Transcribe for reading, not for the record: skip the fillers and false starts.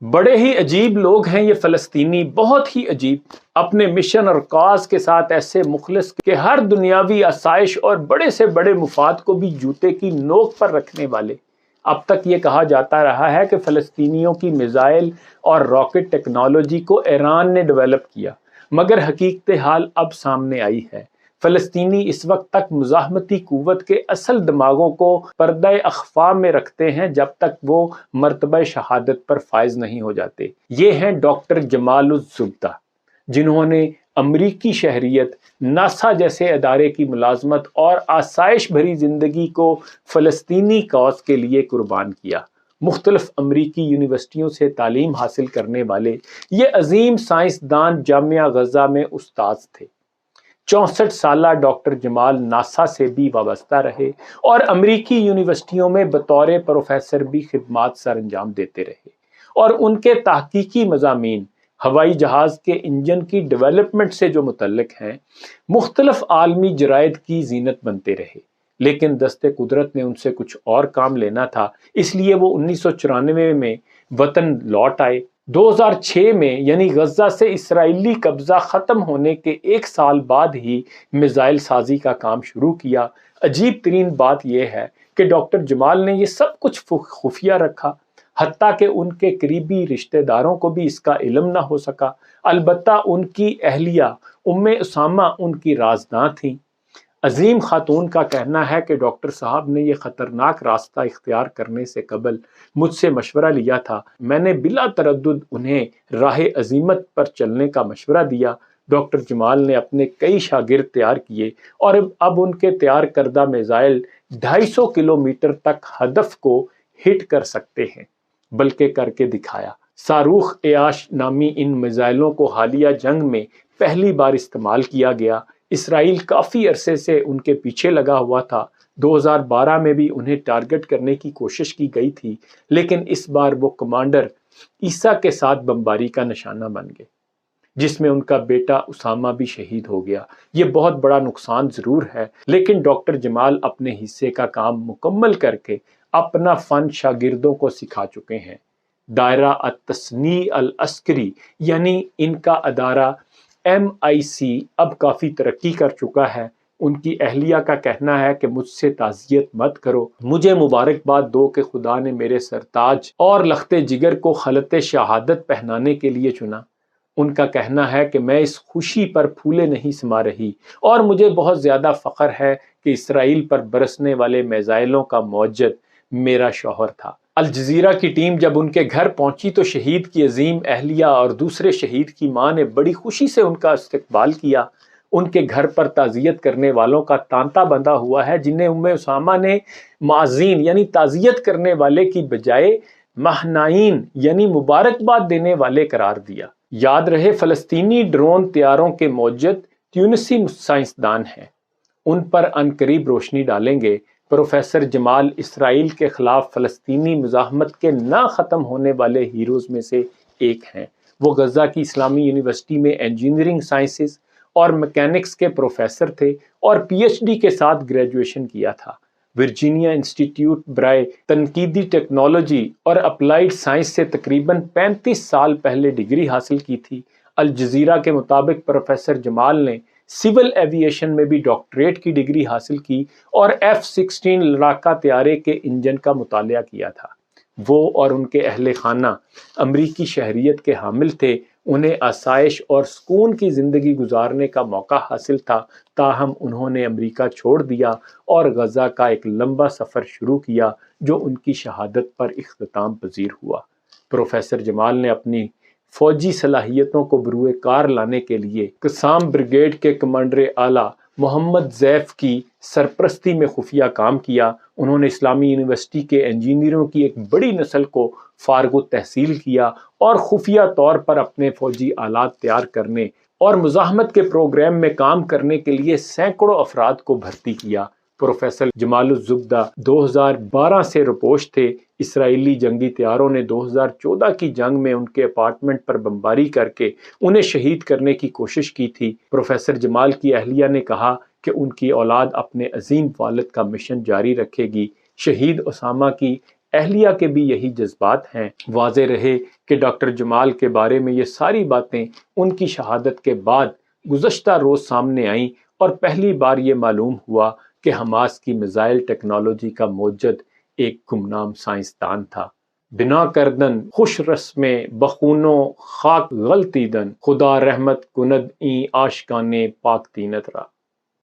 بڑے ہی عجیب لوگ ہیں یہ فلسطینی، بہت ہی عجیب، اپنے مشن اور کاز کے ساتھ ایسے مخلص کہ ہر دنیاوی آسائش اور بڑے سے بڑے مفاد کو بھی جوتے کی نوک پر رکھنے والے۔ اب تک یہ کہا جاتا رہا ہے کہ فلسطینیوں کی میزائل اور راکٹ ٹیکنالوجی کو ایران نے ڈیولپ کیا، مگر حقیقت حال اب سامنے آئی ہے۔ فلسطینی اس وقت تک مزاحمتی قوت کے اصل دماغوں کو پردہ اخفا میں رکھتے ہیں جب تک وہ مرتبہ شہادت پر فائز نہیں ہو جاتے۔ یہ ہیں ڈاکٹر جمال الزبدہ، جنہوں نے امریکی شہریت، ناسا جیسے ادارے کی ملازمت اور آسائش بھری زندگی کو فلسطینی کاز کے لیے قربان کیا۔ مختلف امریکی یونیورسٹیوں سے تعلیم حاصل کرنے والے یہ عظیم سائنسدان جامعہ غزہ میں استاذ تھے۔ 64 سالہ ڈاکٹر جمال ناسا سے بھی وابستہ رہے اور امریکی یونیورسٹیوں میں بطور پروفیسر بھی خدمات سر انجام دیتے رہے، اور ان کے تحقیقی مضامین ہوائی جہاز کے انجن کی ڈیولپمنٹ سے جو متعلق ہیں، مختلف عالمی جرائد کی زینت بنتے رہے۔ لیکن دست قدرت نے ان سے کچھ اور کام لینا تھا، اس لیے وہ 1994 میں وطن لوٹ آئے۔ 2006 میں یعنی غزہ سے اسرائیلی قبضہ ختم ہونے کے 1 سال بعد ہی میزائل سازی کا کام شروع کیا۔ عجیب ترین بات یہ ہے کہ ڈاکٹر جمال نے یہ سب کچھ خفیہ رکھا، حتیٰ کہ ان کے قریبی رشتہ داروں کو بھی اس کا علم نہ ہو سکا۔ البتہ ان کی اہلیہ اسامہ ان کی رازداں تھیں۔ عظیم خاتون کا کہنا ہے کہ ڈاکٹر صاحب نے یہ خطرناک راستہ اختیار کرنے سے قبل مجھ سے مشورہ لیا تھا۔ میں نے بلا تردد انہیں راہ عظیمت پر چلنے کا مشورہ دیا۔ ڈاکٹر جمال نے اپنے کئی شاگرد تیار کیے اور اب ان کے تیار کردہ میزائل 250 کلومیٹر تک ہدف کو ہٹ کر سکتے ہیں، بلکہ کر کے دکھایا۔ صاروخ ایاش نامی ان میزائلوں کو حالیہ جنگ میں پہلی بار استعمال کیا گیا۔ اسرائیل کافی عرصے سے ان کے پیچھے لگا ہوا تھا۔ 2012 میں بھی انہیں ٹارگٹ کرنے کی کوشش کی گئی تھی، لیکن اس بار وہ کمانڈر عیسیٰ کے ساتھ بمباری کا نشانہ بن گئے، جس میں ان کا بیٹا اسامہ بھی شہید ہو گیا۔ یہ بہت بڑا نقصان ضرور ہے، لیکن ڈاکٹر جمال اپنے حصے کا کام مکمل کر کے اپنا فن شاگردوں کو سکھا چکے ہیں۔ دائرہ التصنیع العسکری یعنی ان کا ادارہ MIC اب کافی ترقی کر چکا ہے۔ ان کی اہلیہ کا کہنا ہے کہ مجھ سے تعزیت مت کرو، مجھے مبارکباد دو کہ خدا نے میرے سرتاج اور لخت جگر کو خلط شہادت پہنانے کے لیے چنا۔ ان کا کہنا ہے کہ میں اس خوشی پر پھولے نہیں سما رہی، اور مجھے بہت زیادہ فخر ہے کہ اسرائیل پر برسنے والے میزائلوں کا موجد میرا شوہر تھا۔ الجزیرہ کی ٹیم جب ان کے گھر پہنچی تو شہید کی عظیم اہلیہ اور دوسرے شہید کی ماں نے بڑی خوشی سے ان کا استقبال کیا۔ ان کے گھر پر تعزیت کرنے والوں کا تانتا بندھا ہوا ہے، جنہیں اسامہ نے معزین یعنی تعزیت کرنے والے کی بجائے مہنائین یعنی مبارکباد دینے والے قرار دیا۔ یاد رہے فلسطینی ڈرون طیاروں کے موجد تیونسی سائنسدان ہیں، ان پر عنقریب روشنی ڈالیں گے۔ پروفیسر جمال اسرائیل کے خلاف فلسطینی مزاحمت کے نہ ختم ہونے والے ہیروز میں سے ایک ہیں۔ وہ غزہ کی اسلامی یونیورسٹی میں انجینئرنگ سائنسز اور میکینکس کے پروفیسر تھے اور PhD کے ساتھ گریجویشن کیا تھا۔ ورجینیا انسٹیٹیوٹ برائے تنقیدی ٹیکنالوجی اور اپلائیڈ سائنس سے تقریباً 35 سال پہلے ڈگری حاصل کی تھی۔ الجزیرہ کے مطابق پروفیسر جمال نے سول ایوییشن میں بھی ڈاکٹریٹ کی ڈگری حاصل کی اور F-16 لڑاکا طیارے کے انجن کا مطالعہ کیا تھا۔ وہ اور ان کے اہل خانہ امریکی شہریت کے حامل تھے۔ انہیں آسائش اور سکون کی زندگی گزارنے کا موقع حاصل تھا، تاہم انہوں نے امریکہ چھوڑ دیا اور غزہ کا ایک لمبا سفر شروع کیا جو ان کی شہادت پر اختتام پذیر ہوا۔ پروفیسر جمال نے اپنی فوجی صلاحیتوں کو بروئے کار لانے کے لیے قسام بریگیڈ کے کمانڈر اعلیٰ محمد زیف کی سرپرستی میں خفیہ کام کیا۔ انہوں نے اسلامی یونیورسٹی کے انجینئروں کی ایک بڑی نسل کو فارغ التحصیل کیا اور خفیہ طور پر اپنے فوجی آلات تیار کرنے اور مزاحمت کے پروگرام میں کام کرنے کے لیے سینکڑوں افراد کو بھرتی کیا۔ پروفیسر جمال الزبدہ 2012 سے روپوش تھے۔ اسرائیلی جنگی طیاروں نے 2014 کی جنگ میں ان کے اپارٹمنٹ پر بمباری کر کے انہیں شہید کرنے کی کوشش کی تھی۔ پروفیسر جمال کی اہلیہ نے کہا کہ ان کی اولاد اپنے عظیم والد کا مشن جاری رکھے گی۔ شہید اسامہ کی اہلیہ کے بھی یہی جذبات ہیں۔ واضح رہے کہ ڈاکٹر جمال کے بارے میں یہ ساری باتیں ان کی شہادت کے بعد گزشتہ روز سامنے آئیں اور پہلی بار یہ معلوم ہوا کہ حماس کی میزائل ٹیکنالوجی کا موجد ایک گمنام سائنسدان تھا۔ بنا کردن خوش رسمیں بخونوں خاک غلطیدن، خدا رحمت کند این آشکانے پاک دینت را۔